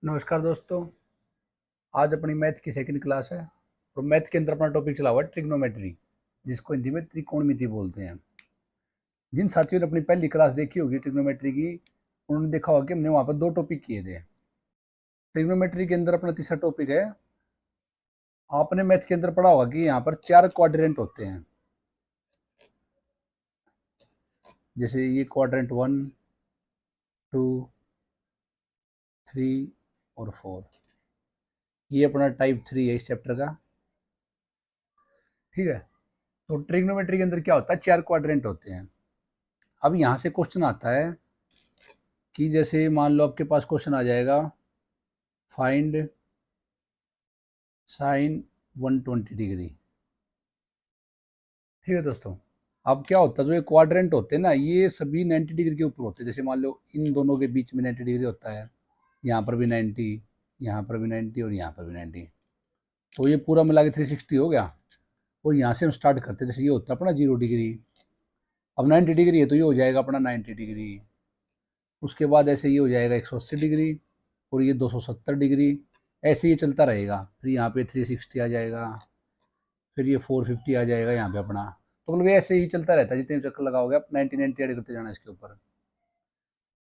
नमस्कार दोस्तों। आज अपनी मैथ की सेकंड क्लास है और मैथ के अंदर अपना टॉपिक चला हुआ है ट्रिग्नोमेट्री, जिसको हिंदी में त्रिकोणमिति बोलते हैं। जिन साथियों ने अपनी पहली क्लास देखी होगी ट्रिग्नोमेट्री की, उन्होंने देखा होगा कि हमने वहाँ पर दो टॉपिक किए थे। ट्रिग्नोमेट्री के अंदर अपना तीसरा टॉपिक है। आपने मैथ के अंदर पढ़ा होगा कि यहाँ पर चार क्वाड्रेंट होते हैं। जैसे ये क्वाड्रेंट 1, 2, 3 और 4। ये अपना टाइप 3 है इस चैप्टर का। ठीक है। तो ट्रिग्नोमेट्री के अंदर क्या होता है, चार क्वाड्रेंट होते हैं। अब यहाँ से क्वेश्चन आता है कि जैसे मान लो आपके पास क्वेश्चन आ जाएगा, फाइंड साइन 120 डिग्री। ठीक है दोस्तों। अब क्या होता है, जो ये क्वाड्रेंट होते हैं ना, ये सभी 90 डिग्री के ऊपर होते हैं। जैसे मान लो इन दोनों के बीच में 90 डिग्री होता है, यहाँ पर भी 90, यहाँ पर भी 90 और यहाँ पर भी 90। तो ये पूरा मिला के 360 हो गया। और यहाँ से हम स्टार्ट करते हैं। जैसे ये होता है अपना 0 डिग्री। अब 90 डिग्री है तो ये हो जाएगा अपना 90 डिग्री। उसके बाद ऐसे ये हो जाएगा 180 डिग्री और ये 270 डिग्री। ऐसे ये चलता रहेगा। फिर यहाँ पे 360 आ जाएगा, फिर ये 450 आ जाएगा यहाँ पे अपना। तो मतलब ये ऐसे ही चलता रहता है, जितने चक्कर लगाओगे आप 90 ऐड करते जाना इसके ऊपर।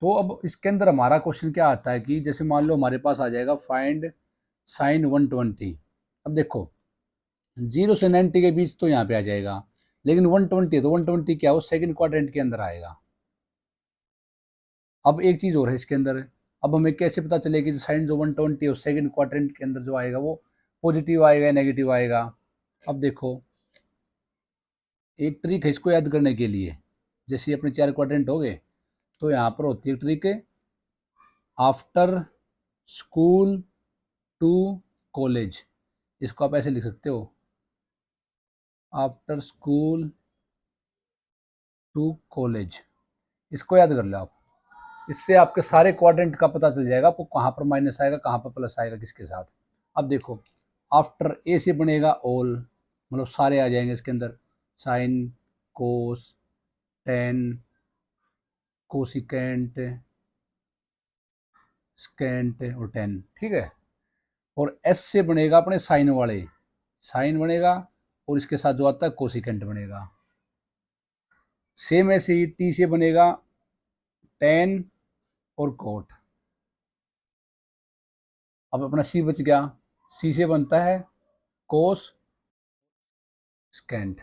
तो अब इसके अंदर हमारा क्वेश्चन क्या आता है कि जैसे मान लो हमारे पास आ जाएगा फाइंड साइन 120। अब देखो 0 से 90 के बीच तो यहाँ पे आ जाएगा, लेकिन 120 है तो 120 क्या हो, सेकंड क्वाड्रेंट के अंदर आएगा। अब एक चीज़ और है इसके अंदर। अब हमें कैसे पता चलेगी कि साइन जो 120 है उस सेकंड क्वाड्रेंट के अंदर जो आएगा वो पॉजिटिव आएगा या नेगेटिव आएगा। अब देखो एक ट्रिक है इसको याद करने के लिए। जैसे अपने चार क्वाड्रेंट हो गए तो यहाँ पर होती है trick, after school to college. इसको आप ऐसे लिख सकते हो, आफ्टर स्कूल टू कॉलेज। इसको याद कर लो आप। इससे आपके सारे क्वाड्रेंट का पता चल जाएगा आपको, कहाँ पर माइनस आएगा, कहाँ पर प्लस आएगा, किसके साथ। अब देखो आफ्टर ए से बनेगा ऑल, मतलब सारे आ जाएंगे इसके अंदर। साइन, कोस, टेन, कोसिकेंट, स्केंट और टेन। ठीक है। और एस से बनेगा अपने साइन वाले, साइन बनेगा और इसके साथ जो आता है कोसिकेंट बनेगा। सेम ऐसे ही टी से बनेगा टेन और कोट। अब अपना सी बच गया, सी से बनता है कोस, स्केंट।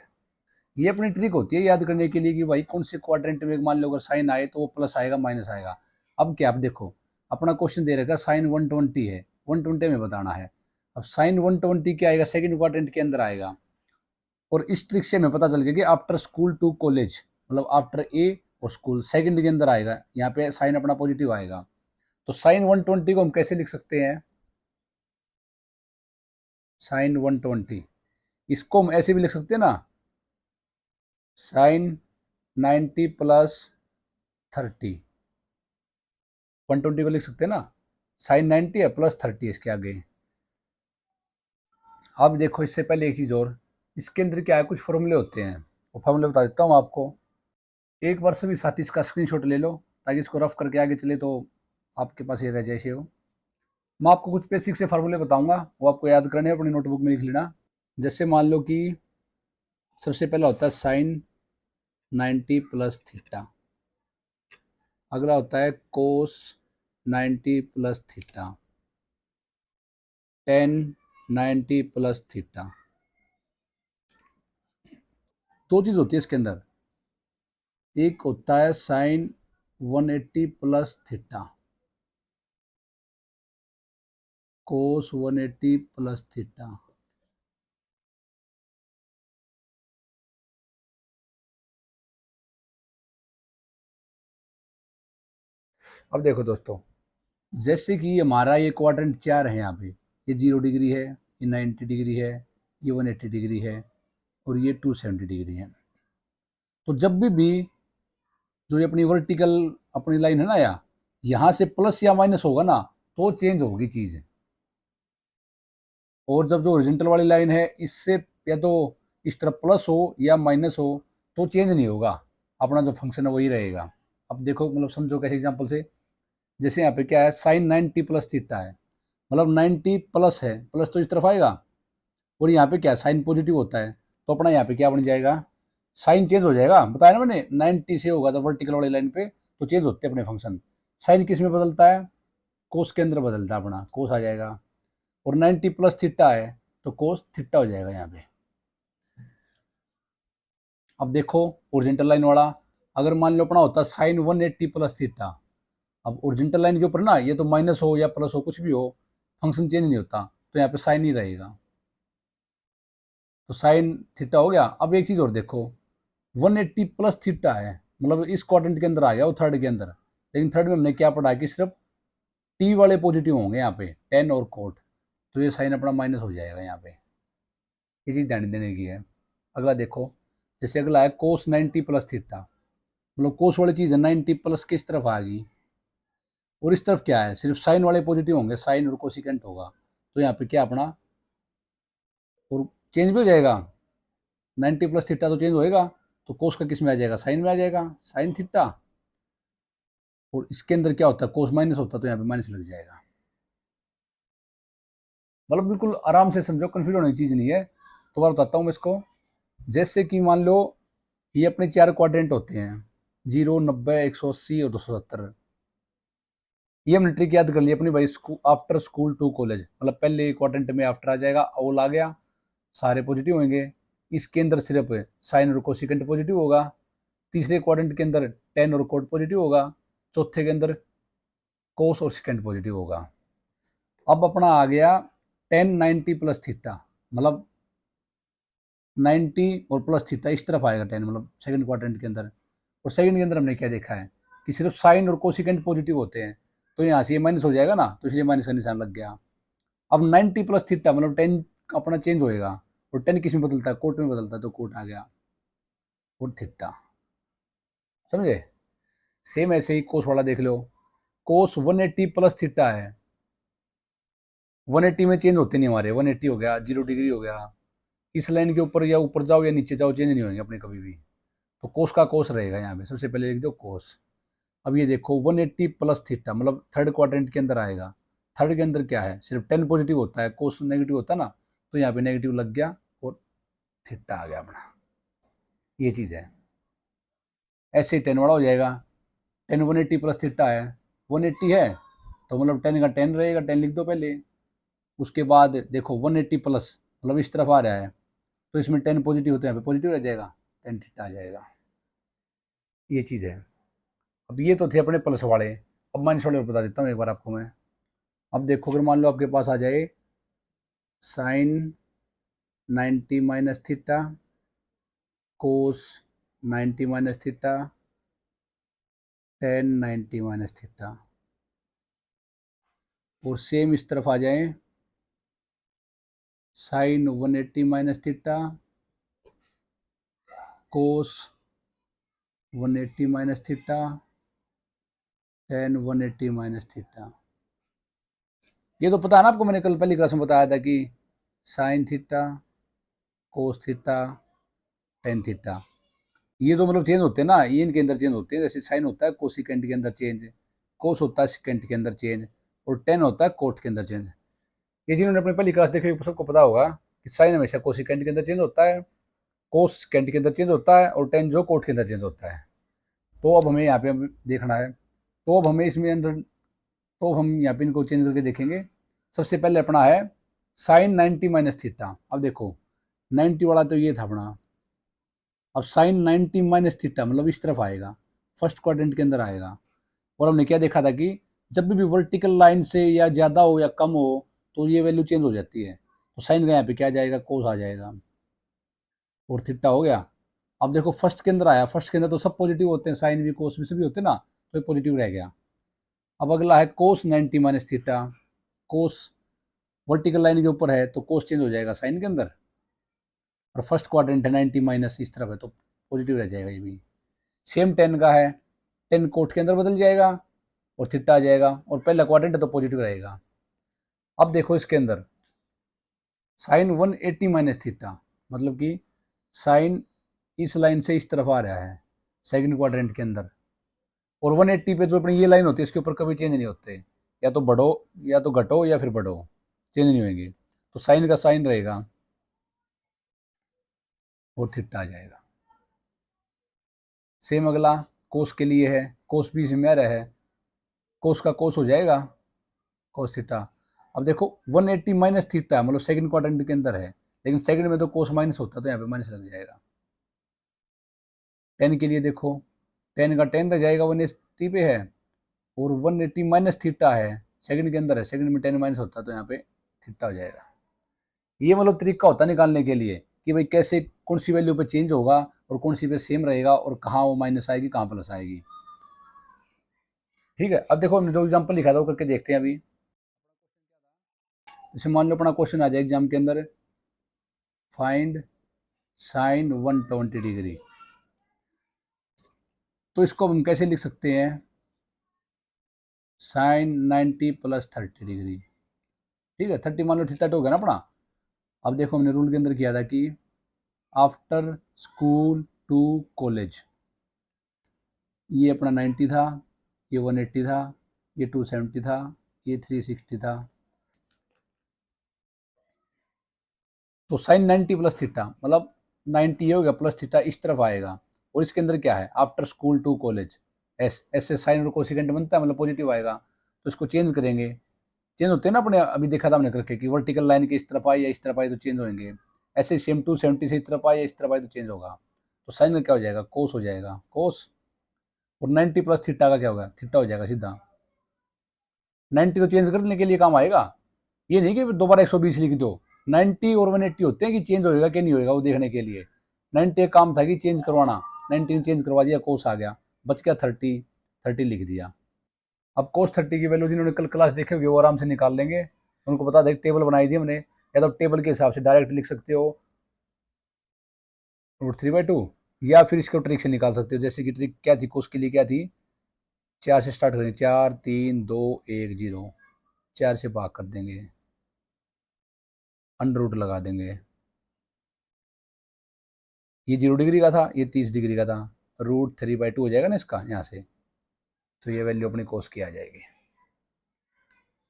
ये अपनी ट्रिक होती है याद करने के लिए कि भाई कौन से क्वाड्रेंट में मान लो अगर साइन आए तो वो प्लस आएगा माइनस आएगा। अब क्या, आप देखो अपना क्वेश्चन दे रखा साइन 120 है, 120 में बताना है। अब साइन 120 क्या आएगा, सेकंड क्वाड्रेंट के अंदर आएगा। और इस ट्रिक से हमें पता चल गया कि आफ्टर स्कूल टू कॉलेज, मतलब आफ्टर ए और स्कूल सेकंड के अंदर आएगा। यहाँ पे साइन अपना पॉजिटिव आएगा। तो साइन 120 को हम कैसे लिख सकते हैं, साइन 120 इसको हम ऐसे भी लिख सकते हैं ना, साइन 90 प्लस 30। 120 को लिख सकते हैं ना, साइन 90 है प्लस 30 इसके आगे। अब देखो इससे पहले एक चीज़ और, इसके अंदर क्या है, कुछ फॉर्मूले होते हैं। वो फॉर्मूले बता देता हूँ आपको। एक बार सभी साथी इसका स्क्रीनशॉट ले लो ताकि इसको रफ करके आगे चले तो आपके पास ये रह जाए से हो। मैं आपको कुछ बेसिक से फार्मूले बताऊंगा, वो आपको याद करने हैं, अपनी नोटबुक में लिख लेना। जैसे मान लो कि सबसे पहला होता है साइन 90 प्लस थीटा, अगला होता है कोस 90 plus theta, ten 90 plus theta. दो चीज़ होती है इसके अंदर, एक होता है साइन 180 प्लस थीटा, कोस 180 प्लस थीटा। अब देखो दोस्तों, जैसे कि हमारा ये क्वाड्रेंट चार है, यहाँ पे ये 0 डिग्री है, ये 90 डिग्री है, ये 180 डिग्री है और ये 270 डिग्री है। तो जब भी जो ये अपनी वर्टिकल अपनी लाइन है ना, यहाँ से प्लस या माइनस होगा ना तो चेंज होगी चीज़। और जब जो ओरिजेंटल वाली लाइन है इससे या तो इस तरफ प्लस हो या माइनस हो तो चेंज नहीं होगा, अपना जो फंक्शन है वही रहेगा। अब देखो मतलब समझो कैसे एग्जांपल से, जैसे यहाँ पे क्या है, साइन 90 प्लस थीटा है, मतलब 90 प्लस है, प्लस तो इस तरफ आएगा, और यहाँ पे क्या है, साइन पॉजिटिव होता है, तो अपना यहाँ पे क्या बन जाएगा, साइन चेंज हो जाएगा। बताया ना मैंने, 90 से होगा तो वर्टिकल वाली लाइन पे तो चेंज होते हैं अपने फंक्शन। साइन किस में बदलता है, कोस के अंदर बदलता है, अपना कोस आ जाएगा। और 90 प्लस थीटा है तो कोस थीटा हो जाएगा यहाँ पे। अब देखो ओरिजेंटल लाइन वाला, अगर मान लो अपना होता साइन 180 प्लस थीटा, अब ओरिजेंटल लाइन के ऊपर ना ये तो माइनस हो या प्लस हो कुछ भी हो, फंक्शन चेंज नहीं होता, तो यहाँ पे साइन ही रहेगा, तो साइन थीटा हो गया। अब एक चीज़ और देखो, 180 प्लस थीटा है, मतलब इस क्वाड्रेंट के अंदर आ गया वो थर्ड के अंदर, लेकिन थर्ड में हमने क्या पढ़ा कि सिर्फ टी वाले पॉजिटिव होंगे यहाँ पे, टेन और कोट, तो ये साइन अपना माइनस हो जाएगा यहाँ पे, ये चीज़ ध्यान देने की है। अगला देखो, जैसे अगला है कोस 90 प्लस थीटा, मतलब कोस वाली चीज़ है 90 प्लस किस तरफ आ गई, और इस तरफ क्या है, सिर्फ साइन वाले पॉजिटिव होंगे, साइन और कोसिकेंट होगा, तो यहाँ पे क्या अपना और चेंज भी हो जाएगा, 90 प्लस थीटा तो चेंज होएगा, तो कोस का किस में आ जाएगा, साइन में आ जाएगा, साइन थीटा, और इसके अंदर क्या होता है, कोस माइनस होता है, तो यहाँ पे माइनस लग जाएगा। मतलब बिल्कुल आराम से समझो, कंफ्यूज होने की चीज़ नहीं है। तो बार बताता हूँ मैं इसको, जैसे कि मान लो ये अपने चार क्वाड्रेंट होते हैं, 0, 90, 180 और 270। ये हमने ट्रिक याद कर लिया अपनी भाई, आफ्टर स्कूल टू कॉलेज, मतलब पहले क्वाड्रेंट में आफ्टर आ जाएगा, अवल आ गया, सारे पॉजिटिव होंगे, इसके अंदर सिर्फ साइन और कोसिकेंट पॉजिटिव होगा, तीसरे क्वाड्रेंट के अंदर टेन और कोट पॉजिटिव होगा, चौथे के अंदर कोस और सेकेंड पॉजिटिव होगा। अब अपना आ गया टेन 90 प्लस थीटा, मतलब 90 और प्लस थीटा इस तरफ आएगा 10, मतलब सेकंड क्वाड्रेंट के अंदर। और सेकंड के अंदर हमने क्या देखा है कि सिर्फ साइन और कोसिकेंट पॉजिटिव होते हैं, तो यहाँ से ये माइनस हो जाएगा ना, तो इसलिए माइनस का निशान लग गया। अब 90 प्लस थीटा मतलब 10 अपना चेंज होएगा, और 10 किस में बदलता है, कोट में बदलता है, तो कोट आ गया और थीटा, समझे। सेम ऐसे ही कोस वाला देख लो, कोस 180 प्लस थीटा है, 180 में चेंज होते नहीं हमारे, 180 हो गया, 0 डिग्री हो गया, इस लाइन के ऊपर या ऊपर जाओ या नीचे जाओ चेंज नहीं होंगे अपने कभी भी, तो कोस का कोस रहेगा यहाँ पे, सबसे पहले लिख दो कोस। अब ये देखो 180 प्लस थीटा मतलब थर्ड क्वाड्रेंट के अंदर आएगा, थर्ड के अंदर क्या है, सिर्फ 10 पॉजिटिव होता है, कोस नेगेटिव होता है ना, तो यहाँ पे नेगेटिव लग गया और थीटा आ गया अपना, ये चीज़ है। ऐसे ही 10 वाला हो जाएगा, 10 180 प्लस थीटा है, 180 है तो मतलब 10 का 10 रहेगा, 10 लिख दो पहले। उसके बाद देखो 180 प्लस मतलब इस तरफ आ रहा है, तो इसमें 10 पॉजिटिव होते हैं, यहाँ पे पॉजिटिव रह जाएगा, 10 थीटा आ जाएगा, ये चीज़ है। अब ये तो थे अपने प्लस वाले, अब माइनस वाले बता देता हूँ एक बार आपको मैं। अब देखो अगर मान लो आपके पास आ जाए साइन 90 माइनस थीटा, कोस 90 minus theta, ten 90 minus theta, और सेम इस तरफ आ जाए साइन 180 माइनस थीटा, कोस 180 minus theta, ten 180 minus theta. ये तो पता है ना आपको, मैंने कल पहली क्लास में बताया था कि sine theta, cos theta, tan theta, ये जो मतलब चेंज होते हैं ना, ये इनके अंदर चेंज होते हैं। जैसे साइन होता है कोसिकेंट के अंदर चेंज, कोस होता है सिकेंट के अंदर चेंज, और टेन होता है कोट के अंदर चेंज। ये जिन्होंने अपनी पहली क्लास देखी सबको पता होगा कि साइन हमेशा कोसिकेंट के अंदर चेंज होता है, कोस सिकेंट के अंदर चेंज होता है, और टेन जो कोट के अंदर चेंज होता है। तो अब हमें यहाँ पे देखना है, तो अब हमें इसमें अंदर, तो हम यहाँ पे इनको चेंज करके देखेंगे। सबसे पहले अपना है साइन 90 माइनस थीटा। अब देखो 90 वाला तो ये था अपना, अब साइन 90 माइनस थीटा मतलब इस तरफ आएगा, फर्स्ट क्वाड्रेंट के अंदर आएगा। और हमने क्या देखा था कि जब भी वर्टिकल लाइन से या ज़्यादा हो या कम हो तो ये वैल्यू चेंज हो जाती है, तो साइन का यहाँ पे क्या आ जाएगा, कोस आ जाएगा, और थीटा हो गया। अब देखो फर्स्ट के अंदर आया, फर्स्ट के अंदर तो सब पॉजिटिव होते हैं, साइन भी कोस भी सभी होते हैं ना, तो पॉजिटिव रह गया। अब अगला है कोस 90 माइनस थीटा, कोस वर्टिकल लाइन के ऊपर है तो कोस चेंज हो जाएगा साइन के अंदर, और फर्स्ट क्वाड्रेंट है 90 माइनस इस तरफ है तो पॉजिटिव रह जाएगा ये भी। सेम 10 का है, 10 कोट के अंदर बदल जाएगा और थीटा आ जाएगा, और पहला क्वाड्रेंट है तो पॉजिटिव रहेगा। अब देखो इसके अंदर साइन 180 माइनस थीटा मतलब कि साइन इस लाइन से इस तरफ आ रहा है सेकंड क्वाड्रेंट के अंदर, और 180 पे जो अपनी ये लाइन होती है इसके ऊपर कभी चेंज नहीं होते, या तो बढ़ो या तो घटो या फिर बढ़ो, चेंज नहीं होंगे। तो साइन का साइन रहेगा और थीटा आ जाएगा। सेम अगला कोस के लिए है, कोस भी इसमें आ रहा है, कोस का कोस हो जाएगा कोस थीटा। अब देखो 180 माइनस थीटा मतलब सेकंड क्वाड्रेंट के अंदर है, लेकिन सेकंड में तो कोस माइनस होता है तो यहाँ पे माइनस लग जाएगा। टेन के लिए देखो, टेन का टेन रह जाएगा 180 पे है, और 180 माइनस थीटा है, सेकंड के अंदर है, सेकंड में टेन माइनस होता है तो यहाँ पे थीटा हो जाएगा। ये मतलब तरीका होता है निकालने के लिए कि भाई कैसे कौन सी वैल्यू पे चेंज होगा और कौन सी पे सेम रहेगा और कहाँ वो माइनस आएगी कहाँ प्लस आएगी। ठीक है, अब देखो हमने जो एग्जाम्पल लिखा था वो करके देखते हैं अभी। जैसे मान लो अपना क्वेश्चन आ जाए एग्जाम के अंदर, फाइंड साइन 120 डिग्री, तो इसको हम कैसे लिख सकते हैं, साइन 90 प्लस 30 डिग्री। ठीक है, 30 मान लो थीटा हो गया ना अपना। अब देखो हमने रूल के अंदर किया था कि आफ्टर स्कूल टू कॉलेज, ये अपना 90 था, ये 180 था, ये 270 था, ये 360 था। तो साइन 90 प्लस थीटा मतलब 90 हो गया प्लस थीटा इस तरफ आएगा, और इसके अंदर क्या है after school to college, S S से साइन और कोसिकेंट बनता है मतलब पॉजिटिव आएगा। तो इसको चेंज करेंगे, चेंज होते हैं ना अपने, अभी देखा था हमने करके कि वर्टिकल लाइन के इस तरफ आए या इस तरफ आए तो चेंज होंगे, ऐसे सेम 270 से इस तरफ आए या इस तरफ आए तो चेंज होगा। तो साइन का क्या हो जाएगा कोस हो जाएगा कोस, और 90 प्लस थीटा का क्या होगा थीटा हो जाएगा सीधा। 90 तो चेंज करने के लिए काम आएगा, ये नहीं कि दोबारा 120 लिख दो। 90 और 180 होते हैं कि चेंज होएगा कि नहीं होएगा वो देखने के लिए। 90 एक काम था कि चेंज करवाना, 90 ने चेंज करवा दिया, कोस आ गया, बच गया 30, 30 लिख दिया। अब कोस 30 की वैल्यू जिन्होंने कल क्लास देखे होगी वो आराम से निकाल लेंगे, उनको बता दें टेबल बनाई थी हमने, या तो टेबल के हिसाब से डायरेक्ट लिख सकते हो √3/2, या फिर इसको ट्रिक से निकाल सकते हो। जैसे कि ट्रिक क्या थी कोस के लिए, क्या थी, 4 से स्टार्ट करेंगे, 4 3 2 1 0, 4 से भाग कर देंगे, अंडर रूट लगा देंगे। ये 0 डिग्री का था, ये 30 डिग्री का था, √3/2 हो जाएगा ना इसका यहाँ से, तो ये वैल्यू अपनी कोस की आ जाएगी।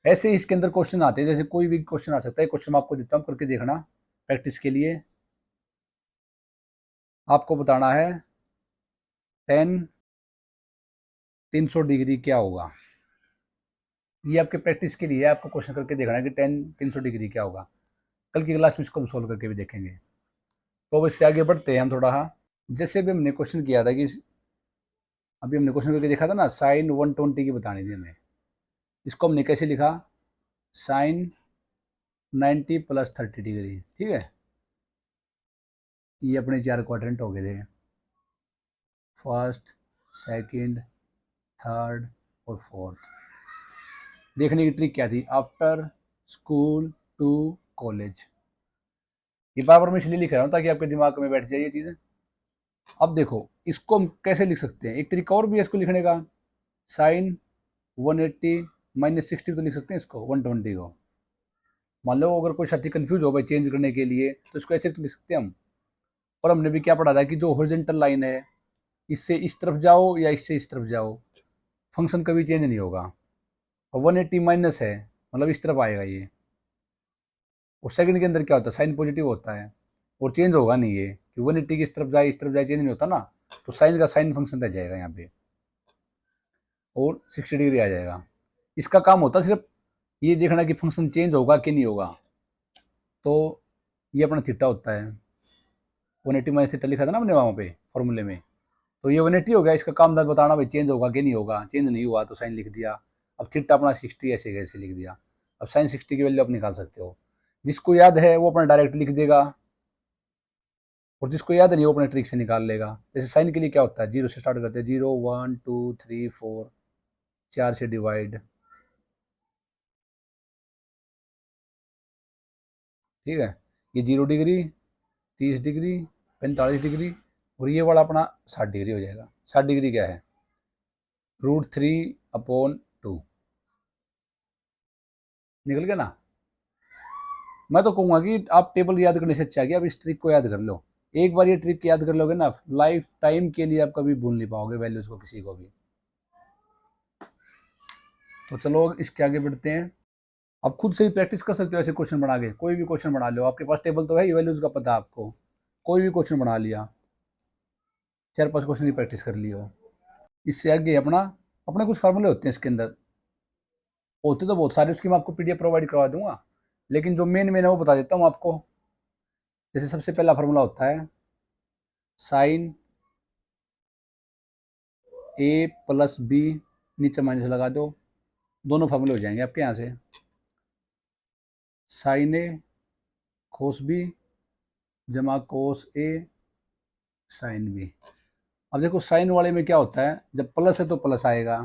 ऐसे ही इसके अंदर क्वेश्चन आते हैं, जैसे कोई भी क्वेश्चन आ सकता है, क्वेश्चन मैं आपको देता हूँ करके देखना प्रैक्टिस के लिए। आपको बताना है 10 300 डिग्री क्या होगा, ये आपके प्रैक्टिस के लिए है, आपको क्वेश्चन करके देखना है कि 10 300 डिग्री क्या होगा। कल की क्लास में इसको हम सोल्व करके भी देखेंगे। तो अब इससे आगे बढ़ते हैं हम थोड़ा। हाँ, जैसे भी हमने क्वेश्चन किया था कि अभी हमने क्वेश्चन करके देखा था ना, साइन 120 की बतानी थी हमें, इसको हमने कैसे लिखा, साइन 90 प्लस 30 डिग्री। ठीक है, ये अपने 4 क्वाड्रेंट हो गए थे, फर्स्ट सेकंड थर्ड और फोर्थ। देखने की ट्रिक क्या थी, आफ्टर स्कूल टू कॉलेज, ये बार बार मैं इसलिए लिख रहा हूँ ताकि आपके दिमाग में बैठ जाए ये चीज़ें। अब देखो इसको हम कैसे लिख सकते हैं, एक तरीका और भी है इसको लिखने का, साइन 180 माइनस 60 तो लिख सकते हैं इसको 120 को। मान लो अगर कोई साथी कंफ्यूज हो भाई चेंज करने के लिए तो इसको ऐसे तो लिख सकते हैं हम। और हमने भी क्या पढ़ा था कि जो हॉरिजॉन्टल लाइन है इससे इस तरफ जाओ या इससे इस तरफ जाओ, फंक्शन कभी चेंज नहीं होगा। और 180 माइनस है मतलब इस तरफ आएगा ये, और सेकंड के अंदर क्या होता है साइन पॉजिटिव होता है और चेंज होगा नहीं ये, कि 180 की इस तरफ जाए चेंज नहीं होता ना, तो साइन का साइन फंक्शन रह जाएगा यहाँ पे और 60 डिग्री आ जाएगा। इसका काम होता है सिर्फ ये देखना कि फंक्शन चेंज होगा कि नहीं होगा। तो ये अपना थीटा होता है, 180 माइनस थीटा लिखा था ना हमने वहाँ पे फॉर्मूले में, तो ये 180 हो गया। इसका काम था बताना भाई चेंज होगा कि नहीं होगा, चेंज नहीं हुआ तो साइन लिख दिया। अब थीटा अपना 60 ऐसे कैसे लिख दिया। अब साइन 60 की वैल्यू आप निकाल सकते हो, जिसको याद है वो अपना डायरेक्ट लिख देगा, और जिसको याद नहीं वो अपने ट्रिक से निकाल लेगा। जैसे साइन के लिए क्या होता है, 0 से स्टार्ट करते हैं, 0 1 2 3 4, 4 से डिवाइड, ठीक है। ये 0 डिग्री 30 डिग्री 45 डिग्री, और ये वाला अपना 60 डिग्री हो जाएगा। 60 डिग्री क्या है, √3/2 निकल गया ना। मैं तो कहूँगा कि आप टेबल याद करने से अच्छा है कि आप इस ट्रिक को याद कर लो। एक बार ये ट्रिक याद कर लोगे ना, लाइफ टाइम के लिए आप कभी भूल नहीं पाओगे वैल्यूज को किसी को भी। तो चलो इसके आगे बढ़ते हैं। अब खुद से ही प्रैक्टिस कर सकते हो ऐसे क्वेश्चन बना के, कोई भी क्वेश्चन बना लो, आपके पास टेबल तो है ही, वैल्यूज का पता है आपको, कोई भी क्वेश्चन बना लिया, 4-5 क्वेश्चन की प्रैक्टिस कर लियो। इससे आगे अपना अपने कुछ फार्मूले होते हैं इसके अंदर, होते तो बहुत सारे, उसकी मैं आपको पीडीएफ प्रोवाइड करवा दूंगा, लेकिन जो मेन मेन है वो बता देता हूँ आपको। जैसे सबसे पहला फार्मूला होता है साइन ए प्लस बी, नीचे माइनस लगा दो, दोनों फार्मूले हो जाएंगे आपके यहाँ से, साइन ए कोस बी जमा कोस ए साइन बी। अब देखो साइन वाले में क्या होता है, जब प्लस है तो प्लस आएगा,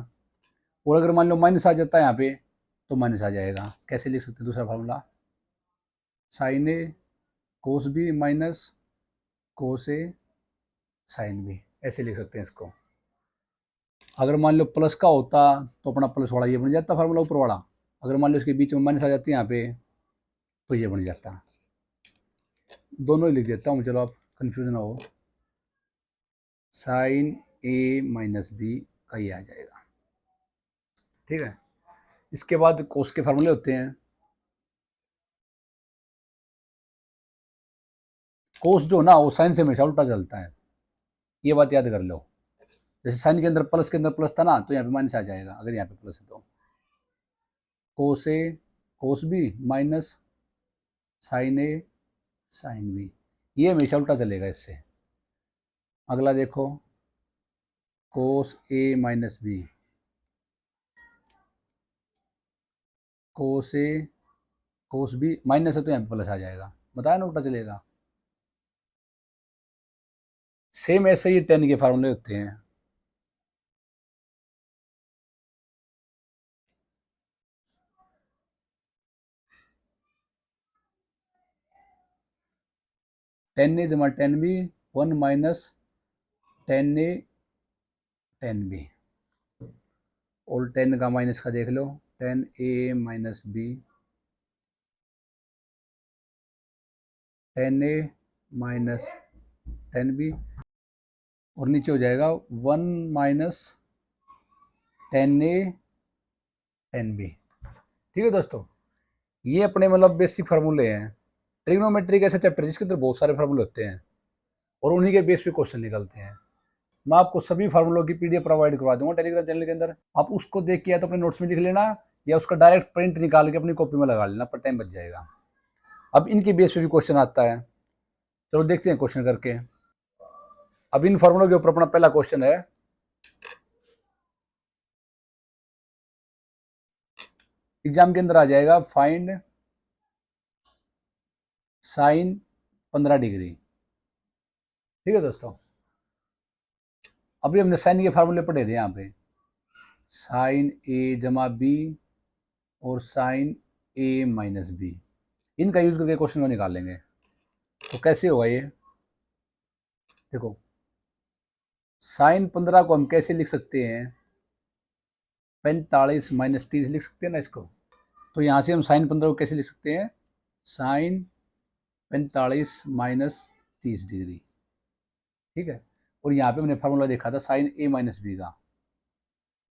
और अगर मान लो माइनस आ जाता है यहाँ पे तो माइनस आ जाएगा। कैसे लिख सकते हैं दूसरा फार्मूला, साइन ए कोस बी माइनस कोस ए साइन बी, ऐसे लिख सकते हैं इसको। अगर मान लो प्लस का होता तो अपना प्लस वाला ये बन जाता फार्मूला ऊपर वाला, अगर मान लो इसके बीच में माइनस आ जाती है यहाँ पे तो ये बन जाता। दोनों ही लिख देता हूँ, चलो आप कंफ्यूज ना हो, साइन ए माइनस बी का ये आ जाएगा। ठीक है, इसके बाद कोस के फार्मूले होते हैं। कोस जो ना वो साइन से हमेशा उल्टा चलता है, ये बात याद कर लो। जैसे साइन के अंदर प्लस था ना, तो यहाँ पे माइनस आ जाएगा अगर यहाँ पे प्लस है तो, कोस ए कोस बी माइनस साइन ए साइन बी, ये हमेशा उल्टा चलेगा इससे। अगला देखो कोस ए माइनस बी, कोस ए कोस बी माइनस है तो यहाँ पे प्लस आ जाएगा, बताया ना उल्टा चलेगा। सेम ऐसे ही टेन के फार्मूले होते हैं। टेन ए जमा टेन बी, 1 माइनस टेन ए टेन बी, और 10 का माइनस का देख लो, टेन ए माइनस बी, टेन ए माइनस टेन बी, और नीचे हो जाएगा 1 माइनस टेन ए टेन बी। ठीक है दोस्तों, ये अपने मतलब बेसिक फार्मूले हैं। ट्रिग्नोमेट्री एक ऐसा चैप्टर जिसके अंदर बहुत सारे फार्मूले होते हैं और उन्हीं के बेस पे क्वेश्चन निकलते हैं। मैं आपको सभी फार्मूलों की पीडीएफ प्रोवाइड करवा दूंगा टेलीग्राम चैनल के अंदर, आप उसको देख के या तो अपने नोट्स में लिख लेना या उसका डायरेक्ट प्रिंट निकाल के अपनी कॉपी में लगा लेना, पर टाइम बच जाएगा। अब इनके बेस पे भी क्वेश्चन आता है, चलो देखते हैं क्वेश्चन करके। अब इन फार्मूलों के ऊपर अपना पहला क्वेश्चन है, एग्जाम के अंदर आ जाएगा, फाइंड साइन 15 डिग्री। ठीक है दोस्तों, अभी हमने साइन के फार्मूले पढ़े थे यहाँ पे, साइन ए जमा बी और साइन ए माइनस बी, इनका यूज करके क्वेश्चन को निकालेंगे। तो कैसे होगा ये, देखो साइन 15 को हम कैसे लिख सकते हैं, 45 माइनस 30 लिख सकते हैं ना इसको। तो यहाँ से हम साइन 15 को कैसे लिख सकते हैं, साइन 45 माइनस 30 डिग्री। ठीक है, और यहाँ पे हमने फार्मूला देखा था साइन ए माइनस बी का,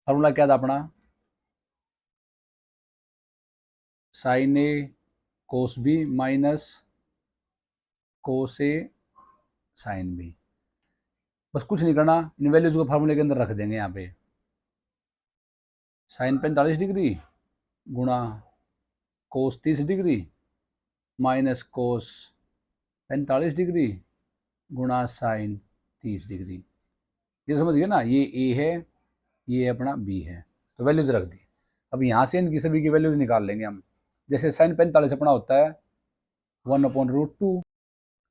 फार्मूला क्या था अपना, साइन ए कोस बी माइनस कोस ए साइन बी। बस कुछ नहीं करना, इन वैल्यूज को फार्मूले के अंदर रख देंगे यहाँ पे, साइन 45 डिग्री गुणा कोस 30 डिग्री माइनस कोस 45 डिग्री गुणा साइन 30 डिग्री। ये समझ गए ना, ये ए है, ये अपना बी है, तो वैल्यूज रख दी। अब यहाँ से इनकी सभी की वैल्यूज निकाल लेंगे हम। जैसे साइन 45 अपना होता है 1/√2,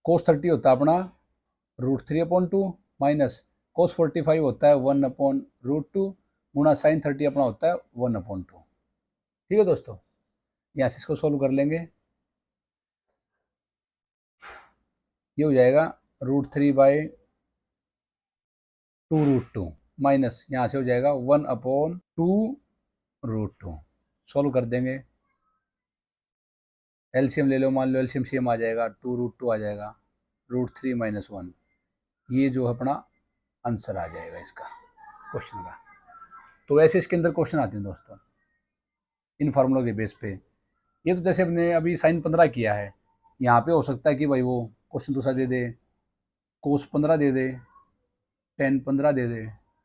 कोस 30 होता है अपना √3/2 माइनस कोस 45 होता है 1/√2 गुणा साइन 30 अपना होता है 1/2। ठीक है दोस्तों, यहाँ से इसको सोल्व कर लेंगे, ये हो जाएगा √3/2√2 माइनस यहाँ से हो जाएगा 1/2√2। सोल्व कर देंगे, एलसीएम ले लो, मान लो एलसीएम सेम आ जाएगा, 2√2 आ जाएगा, √3 - 1, ये जो अपना आंसर आ जाएगा इसका क्वेश्चन का। तो ऐसे इसके अंदर क्वेश्चन आते हैं दोस्तों। इन फार्मूलों के बेस पे। ये तो जैसे हमने अभी साइन 15 किया है, यहाँ पे हो सकता है कि भाई वो क्वेश्चन दूसरा दे दे, कोस 15 दे दे, टेन 15 दे दे,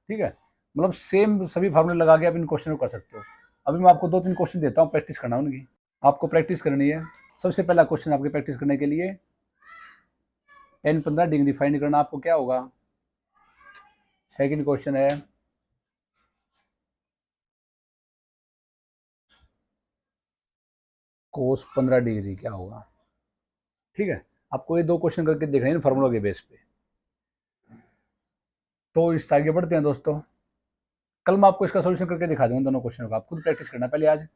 ठीक है। मतलब सेम सभी फार्मूले लगा के आप इन क्वेश्चन को कर सकते हो। अभी मैं आपको 2-3 क्वेश्चन देता हूँ, प्रैक्टिस करना उनकी, आपको प्रैक्टिस करनी है। सबसे पहला क्वेश्चन आपके प्रैक्टिस करने के लिए टेन 15 डिग्री फाइंड करना आपको क्या होगा। सेकंड क्वेश्चन है कोस 15 डिग्री क्या होगा, ठीक है। आपको ये 2 क्वेश्चन करके देखने हैं फार्मूला के बेस पे। तो इससे आगे बढ़ते हैं दोस्तों। कल मैं आपको इसका सोल्यूशन करके दिखा दूंगा दोनों क्वेश्चन का, आप खुद प्रैक्टिस करना पहले आज,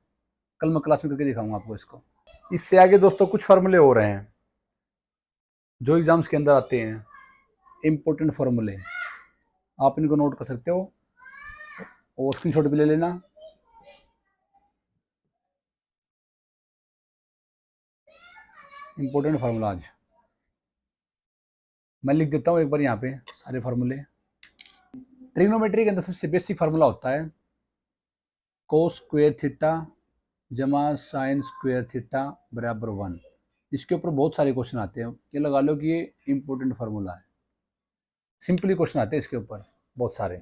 कल मैं क्लास में करके दिखाऊंगा आपको इसको। इससे आगे दोस्तों कुछ फार्मूले हो रहे हैं जो एग्जाम्स के अंदर आते हैं, इंपॉर्टेंट फार्मूले, आप इनको नोट कर सकते हो और स्क्रीनशॉट भी ले लेना। इंपॉर्टेंट फार्मूला आज मैं लिख देता हूँ एक बार यहाँ पे सारे फार्मूले। ट्रिग्नोमेट्री के अंदर सबसे बेसिक फार्मूला होता है कोस स्क्वायर थीटा जमा साइन स्क्वायर थीटा बराबर 1। इसके ऊपर बहुत सारे क्वेश्चन आते हैं, ये लगा लो कि ये इंपॉर्टेंट फार्मूला है। सिंपली क्वेश्चन आते हैं इसके ऊपर बहुत सारे।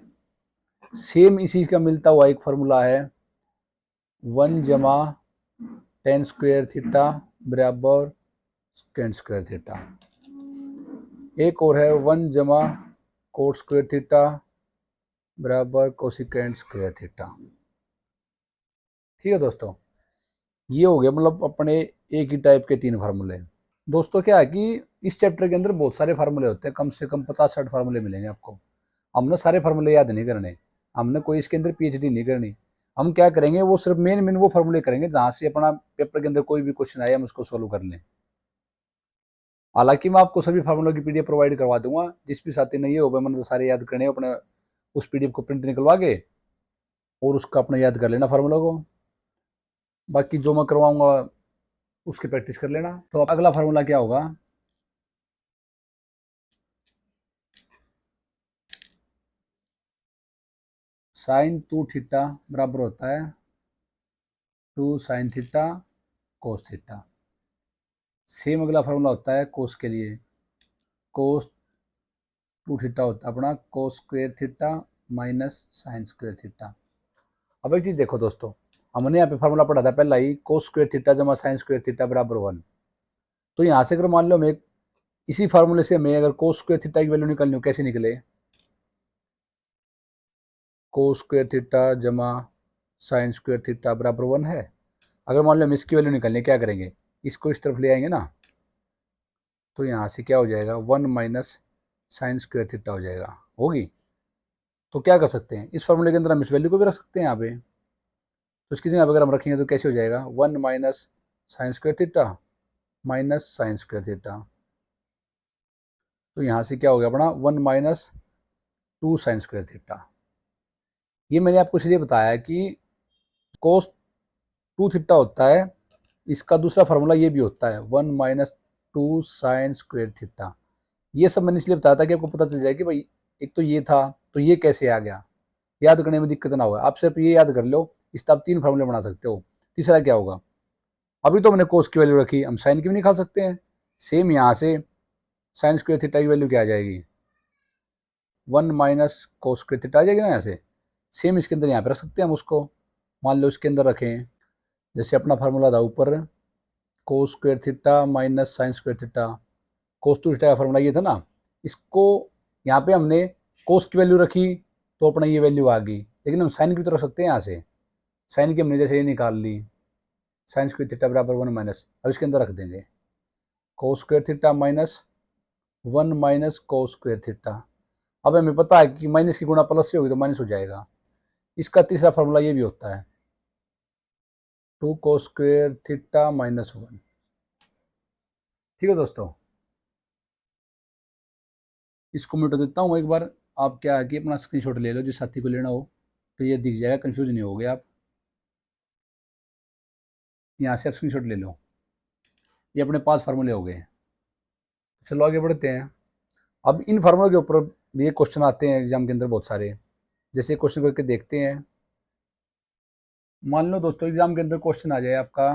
सेम इसी का मिलता हुआ एक फार्मूला है 1 जमा टेन स्क्वायर थीटा बराबर सेकेंड स्क्वायर थीटा। एक और है 1 जमा कोट स्क्वायर थीटा बराबर कोसिकेंड स्क्वायर थीटा। ठीक है दोस्तों, ये हो गया मतलब अपने एक ही टाइप के 3 फार्मूले। दोस्तों क्या है कि इस चैप्टर के अंदर बहुत सारे फार्मूले होते हैं, कम से कम 50-60 फार्मूले मिलेंगे आपको। हमने सारे फार्मूले याद नहीं करने, हमने कोई इसके अंदर पीएचडी नहीं करनी। हम क्या करेंगे, वो सिर्फ मेन वो फार्मूले करेंगे जहाँ से अपना पेपर के अंदर कोई भी क्वेश्चन आए हम उसको सोल्व कर लें। हालांकि मैं आपको सभी फार्मूलों की पीडीएफ प्रोवाइड करवा दूंगा, जिस भी साथी ने ये हो मैंने तो सारे याद करने अपने उस पीडीएफ को प्रिंट निकलवा के और उसका अपना याद कर लेना फार्मूला को। बाकी जो मैं करवाऊंगा उसकी प्रैक्टिस कर लेना। तो अगला फार्मूला क्या होगा, साइन 2 थीटा बराबर होता है 2 sine theta cos theta. Same अगला फार्मूला होता है कोस के लिए, कोस 2 थीटा होता है अपना कोस square theta minus sine square theta. अब एक चीज देखो दोस्तों, हमने यहाँ पे फार्मूला पढ़ा था पहला ही कोस स्क्वायर थीटा जमा साइन स्क्वायर थीटा बराबर 1। तो यहाँ से अगर मान लो हमें इसी फार्मूले से हमें अगर कोस स्क्वायर थीटा की वैल्यू निकालनी हो, कैसे निकले, कोस स्क्वायर थीटा जमा साइन स्क्वायर थीटा बराबर 1 है। अगर मान लो हम इसकी वैल्यू निकालनी क्या करेंगे, इसको इस तरफ ले आएंगे ना, तो यहाँ से क्या हो जाएगा 1 माइनस साइन स्क्वायर थीटा हो जाएगा, होगी। तो क्या कर सकते हैं, इस फार्मूले के अंदर हम इस वैल्यू को भी रख सकते हैं यहाँ पे। तो इसकी जगह अगर हम रखेंगे तो कैसे हो जाएगा 1 minus sine square theta minus sine square theta. तो यहाँ से क्या हो गया अपना 1 माइनस 2 साइन स्क्वायर थीटा। ये मैंने आपको इसलिए बताया कि कोस 2 थीटा होता है, इसका दूसरा फार्मूला ये भी होता है 1 माइनस 2 साइन स्क्वायर थीटा। ये सब मैंने इसलिए बताया था कि आपको पता चल जाए कि भाई एक तो ये था तो ये कैसे आ गया, याद करने में दिक्कत ना होगा। आप सिर्फ ये याद कर लो, इस आप 3 फार्मूले बना सकते हो। तीसरा क्या होगा, अभी तो हमने कोस की वैल्यू रखी, हम साइन की भी निकाल सकते हैं। सेम यहाँ से साइन स्क्वायर थीटा की वैल्यू क्या आ जाएगी 1 माइनस कोस स्क्वायर थीटा आ जाएगी ना यहाँ से। सेम इसके अंदर यहाँ पे रख सकते हैं हम उसको, मान लो इसके अंदर रखें, जैसे अपना फार्मूला था ऊपर cos square theta minus sine square theta, cos 2 theta का फार्मूला ये था ना, इसको यहाँ पे हमने कोस की वैल्यू रखी तो अपना ये वैल्यू आ गई। लेकिन हम साइन की भी तो रख सकते हैं यहाँ से, साइन की हमने जैसे ये निकाल ली साइन स्क्वायर थीटा बराबर 1 माइनस, अब इसके अंदर रख देंगे कोस square theta minus 1 minus cos square theta. अब हमें पता है कि माइनस की गुणा प्लस से होगी तो माइनस हो जाएगा। इसका तीसरा फार्मूला ये भी होता है 2 कोस स्क्वायर थीटा माइनस 1। ठीक है दोस्तों, इसको मिटा देता हूँ एक बार। आप क्या है कि अपना स्क्रीनशॉट ले लो, जिस साथी को लेना हो तो ये दिख जाएगा, कंफ्यूज नहीं हो गए आप। यहाँ से आप स्क्रीनशॉट ले लो, ये अपने 5 फार्मूले हो गए। चलो आगे बढ़ते हैं। अब इन फार्मूलों के ऊपर ये क्वेश्चन आते हैं एग्जाम के अंदर बहुत सारे, जैसे क्वेश्चन करके देखते हैं। मान लो दोस्तों एग्जाम के अंदर क्वेश्चन आ जाए आपका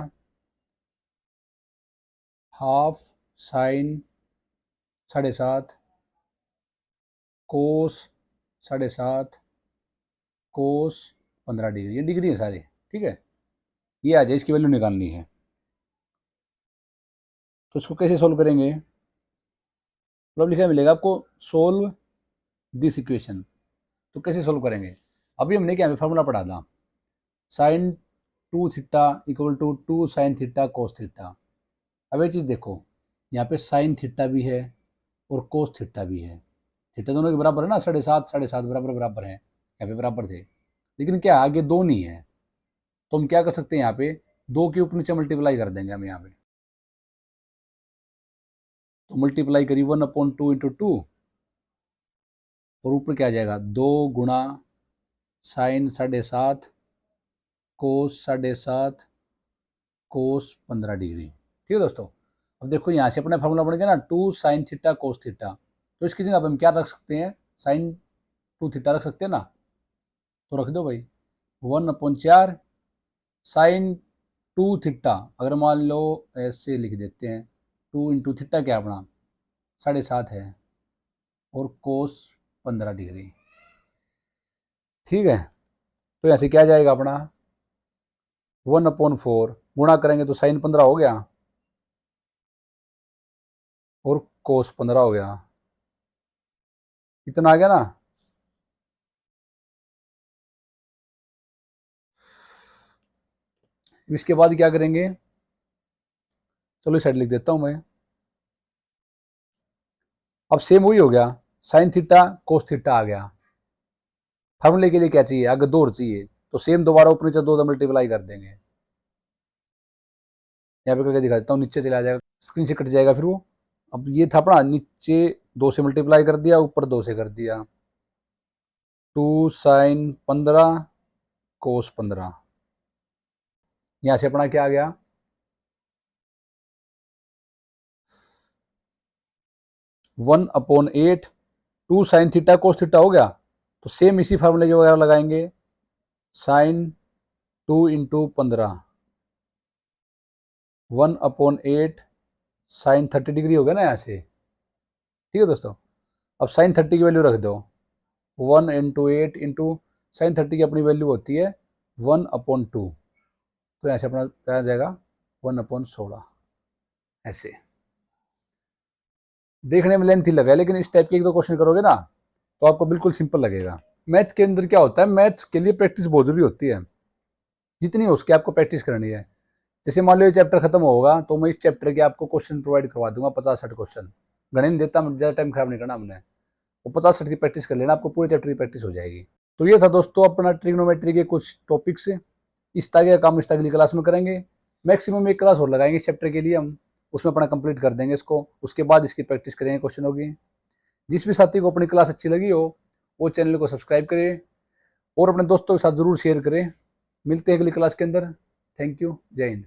हाफ साइन 7.5 कोस 7.5 कोस 15 डिग्री, ये डिग्री है सारे, ठीक है। ये आ जाए, इसकी वैल्यू निकालनी है। तो इसको कैसे सोल्व करेंगे? मतलब लिखा मिलेगा आपको सोल्व दिस इक्वेशन। तो कैसे सोल्व करेंगे? अभी हमने क्या फार्मूला पढ़ा था, sine 2 theta equal to 2 sin theta cos theta. अब ये चीज़ देखो, यहाँ पे साइन थीटा भी है और कोस थीटा भी है। थीटा दोनों के बराबर है ना, 7.5 बराबर बराबर है, यहाँ पे बराबर थे। लेकिन क्या आगे 2 नहीं है, तो हम क्या कर सकते हैं, यहाँ पे 2 के ऊपर नीचे मल्टीप्लाई कर देंगे हम यहाँ पे। तो मल्टीप्लाई करी 1/2 इंटू 2, और ऊपर क्या आ जाएगा 2 गुणा साइन 7.5 कोस 7.5 कोस 15 डिग्री। ठीक है दोस्तों। अब देखो यहाँ से अपना फार्मूला बन गया ना 2 sin थीटा कोस थीटा। तो इसकी जगह हम क्या रख सकते हैं, sin 2 थीटा रख सकते हैं ना, तो रख दो भाई 1/4 sin 2 थीटा। अगर मान लो ऐसे लिख देते हैं 2 इंटू थीटा क्या अपना 7.5 है और कोस 15 डिग्री, ठीक है। तो यहाँ से क्या जाएगा अपना 1/4 गुणा करेंगे तो sin 15 हो गया और कोस 15 हो गया, इतना आ गया ना। इसके बाद क्या करेंगे, चलो इस साइड लिख देता हूं मैं। अब सेम वही हो गया, साइन थीटा कोस थीटा आ गया। फार्मूले के लिए क्या चाहिए, आगे 2 और चाहिए, तो सेम दोबारा ऊपर नीचे 2 मल्टीप्लाई कर देंगे। यहाँ पे करके दिखा देता हूँ, नीचे चला जाएगा, स्क्रीन से कट जाएगा फिर वो। अब ये था अपना नीचे 2 से मल्टीप्लाई कर दिया, ऊपर 2 से कर दिया, 2 sin 15 कोस 15। यहाँ से अपना क्या आ गया 1/8 2 sin थीटा कोस थीटा हो गया। तो सेम इसी फार्मूले के वगैरह लगाएंगे, sin 2 इंटू 15 1/8 sin 30 डिग्री हो गया ना यहाँ से। ठीक है दोस्तों। अब sin 30 की वैल्यू रख दो 1/8 इंटू sin 30 की अपनी वैल्यू होती है 1/2। तो यहाँ से अपना क्या आ जाएगा 1/16। ऐसे देखने में लेंथी लगा है, लेकिन इस टाइप के एक दो क्वेश्चन करोगे ना तो आपको बिल्कुल सिंपल लगेगा। मैथ के अंदर क्या होता है, मैथ के लिए प्रैक्टिस बहुत जरूरी होती है, जितनी हो उसकी आपको प्रैक्टिस करनी है। जैसे मान लो ये चैप्टर खत्म होगा तो मैं इस चैप्टर के आपको क्वेश्चन प्रोवाइड करवा दूंगा 50-60 क्वेश्चन। गणित नहीं देता, ज़्यादा टाइम खराब नहीं करना हमने, वो 50-60 की प्रैक्टिस कर लेना, आपको पूरे चैप्टर की प्रैक्टिस हो जाएगी। तो ये था दोस्तों अपना ट्रिग्नोमेट्री के कुछ टॉपिक्स। इस तरह का काम इस अगली क्लास में करेंगे। मैक्सिमम एक क्लास और लगाएंगे इस चैप्टर के लिए हम, उसमें अपना कंप्लीट कर देंगे इसको, उसके बाद इसकी प्रैक्टिस करेंगे क्वेश्चन होगी। जिस भी साथी को अपनी क्लास अच्छी लगी हो वो चैनल को सब्सक्राइब करें और अपने दोस्तों के साथ ज़रूर शेयर करें। मिलते हैं अगली क्लास के अंदर। थैंक यू, जय हिंद।